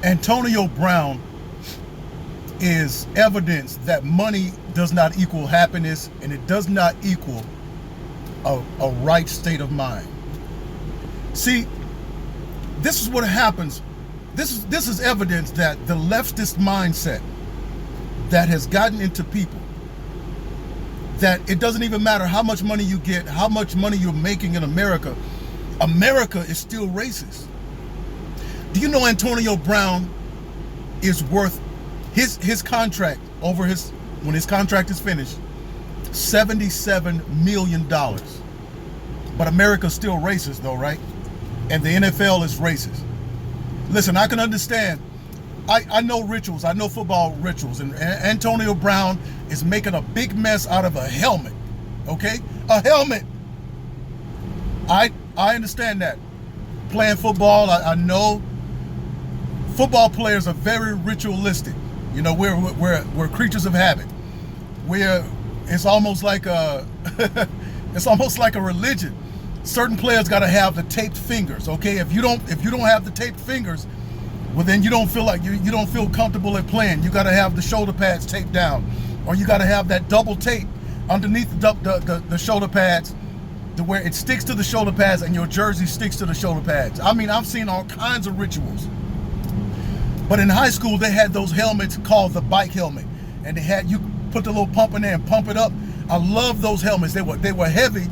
Antonio Brown is evidence that money does not equal happiness, and it does not equal a right state of mind. See, this is what happens. This is evidence that the leftist mindset that has gotten into people, that it doesn't even matter how much money you get, how much money you're making in America. America is still racist. Do you know Antonio Brown is worth his contract when his contract is finished, $77 million. But America's still racist though, right? And the NFL is racist. Listen, I can understand. I know rituals. I know football rituals. And Antonio Brown is making a big mess out of a helmet. Okay? A helmet. I understand that. Playing football, I know football players are very ritualistic. You know, we're creatures of habit. It's almost like a it's almost like a religion. Certain players got to have the taped fingers. Okay, if you don't have the taped fingers, well then you don't feel like you don't feel comfortable at playing. You got to have the shoulder pads taped down, or you got to have that double tape underneath the shoulder pads, to where it sticks to the shoulder pads and your jersey sticks to the shoulder pads. I mean, I've seen all kinds of rituals. But in high school, they had those helmets called the bike helmet, and you put the little pump in there and pump it up. I love those helmets. They were heavy,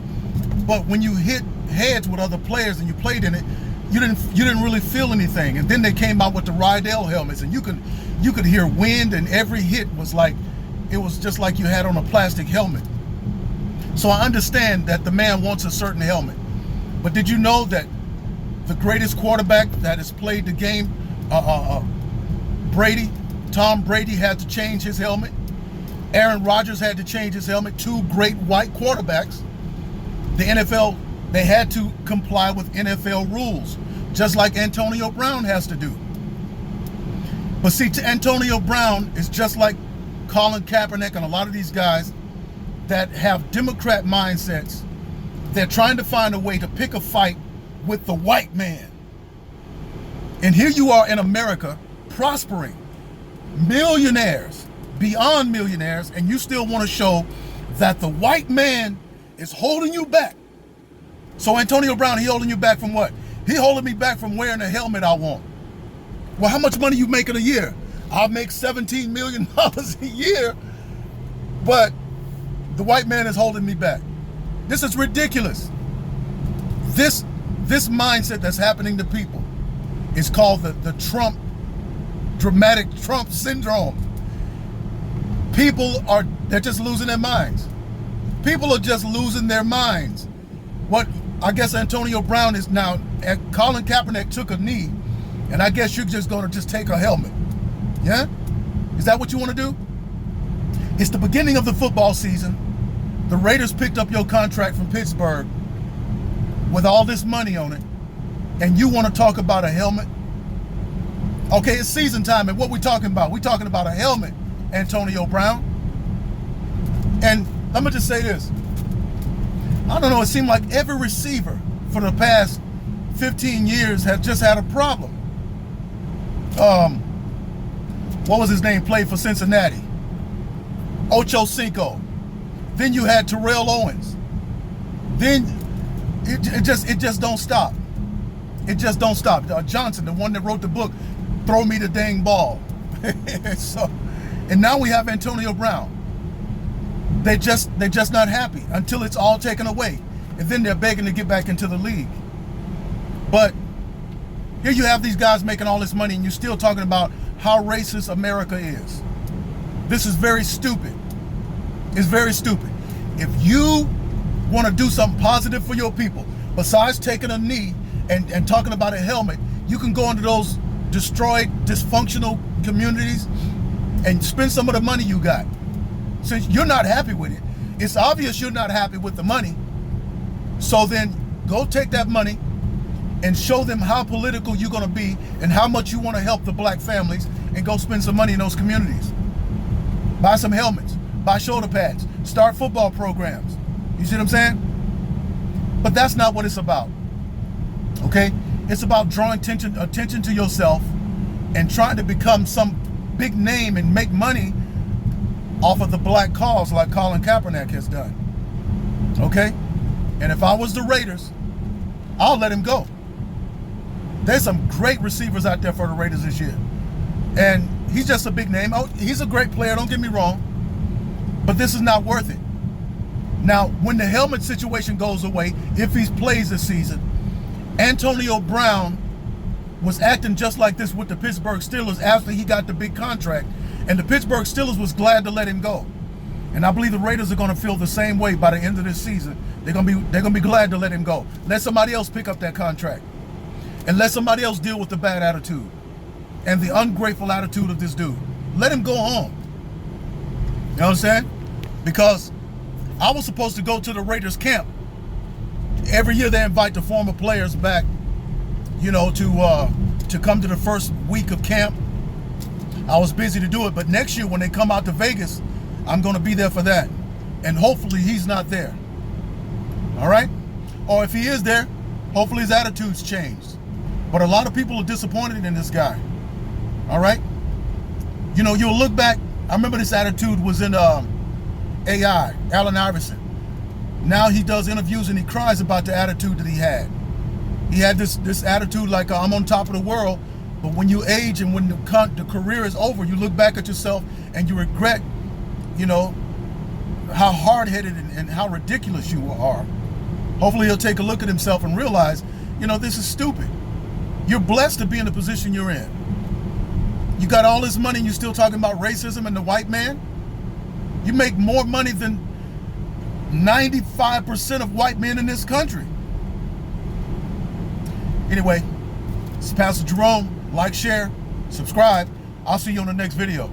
but when you hit heads with other players and you played in it, you didn't really feel anything. And then they came out with the Rydell helmets, and you could hear wind, and every hit was like, it was just like you had on a plastic helmet. So I understand that the man wants a certain helmet, but did you know that the greatest quarterback that has played the game, Tom Brady had to change his helmet. Aaron Rodgers had to change his helmet. Two great white quarterbacks. The NFL, they had to comply with NFL rules, just like Antonio Brown has to do. But see, Antonio Brown is just like Colin Kaepernick and a lot of these guys that have Democrat mindsets. They're trying to find a way to pick a fight with the white man. And here you are in America, prospering, millionaires, beyond millionaires, and you still want to show that the white man is holding you back. So Antonio Brown, he holding you back from what? He holding me back from wearing the helmet I want. Well, how much money you make in a year? I'll make $17 million a year, but the white man is holding me back. This is ridiculous. This mindset that's happening to people is called the dramatic Trump syndrome. They're just losing their minds. People are just losing their minds. What I guess Antonio Brown is now, Colin Kaepernick took a knee, and I guess you're just gonna take a helmet. Yeah? Is that what you want to do? It's the beginning of the football season. The Raiders picked up your contract from Pittsburgh with all this money on it, and you want to talk about a helmet? Okay, it's season time, and what we talking about? We talking about a helmet, Antonio Brown. And let me just say this. I don't know, it seemed like every receiver for the past 15 years has just had a problem. What was his name? Played for Cincinnati. Ocho Cinco. Then you had Terrell Owens. Then it just don't stop. It just don't stop. Johnson, the one that wrote the book, Throw Me the Dang Ball. And now we have Antonio Brown. They're just not happy until it's all taken away. And then they're begging to get back into the league. But here you have these guys making all this money, and you're still talking about how racist America is. This is very stupid. It's very stupid. If you want to do something positive for your people, besides taking a knee and talking about a helmet, you can go into those destroyed, dysfunctional communities and spend some of the money you got. Since you're not happy with it, it's obvious you're not happy with the money. So then go take that money and show them how political you're going to be and how much you want to help the black families, and go spend some money in those communities. Buy some helmets, buy shoulder pads, start football programs. You see what I'm saying? But that's not what it's about. Okay? It's about drawing attention to yourself, and trying to become some big name and make money off of the black cause like Colin Kaepernick has done. Okay? And if I was the Raiders, I'll let him go. There's some great receivers out there for the Raiders this year. And he's just a big name. Oh, he's a great player, don't get me wrong. But this is not worth it. Now, when the helmet situation goes away, if he plays this season, Antonio Brown was acting just like this with the Pittsburgh Steelers after he got the big contract. And the Pittsburgh Steelers was glad to let him go. And I believe the Raiders are going to feel the same way by the end of this season. They're going to be glad to let him go. Let somebody else pick up that contract. And let somebody else deal with the bad attitude and the ungrateful attitude of this dude. Let him go home. You know what I'm saying? Because I was supposed to go to the Raiders camp. Every year they invite the former players back, you know, to come to the first week of camp. I was busy to do it, but next year when they come out to Vegas, I'm going to be there for that. And hopefully he's not there. All right? Or if he is there, hopefully his attitude's changed. But a lot of people are disappointed in this guy. All right? You know, you'll look back. I remember this attitude was in AI, Allen Iverson. Now he does interviews and he cries about the attitude that he had. He had this attitude like, I'm on top of the world. But when you age and when the career is over, you look back at yourself and you regret, you know, how hard-headed and how ridiculous you are. Hopefully he'll take a look at himself and realize, you know, this is stupid. You're blessed to be in the position you're in. You got all this money and you're still talking about racism and the white man? You make more money than 95% of white men in this country. Anyway, it's Pastor Jerome. Like, share, subscribe. I'll see you on the next video.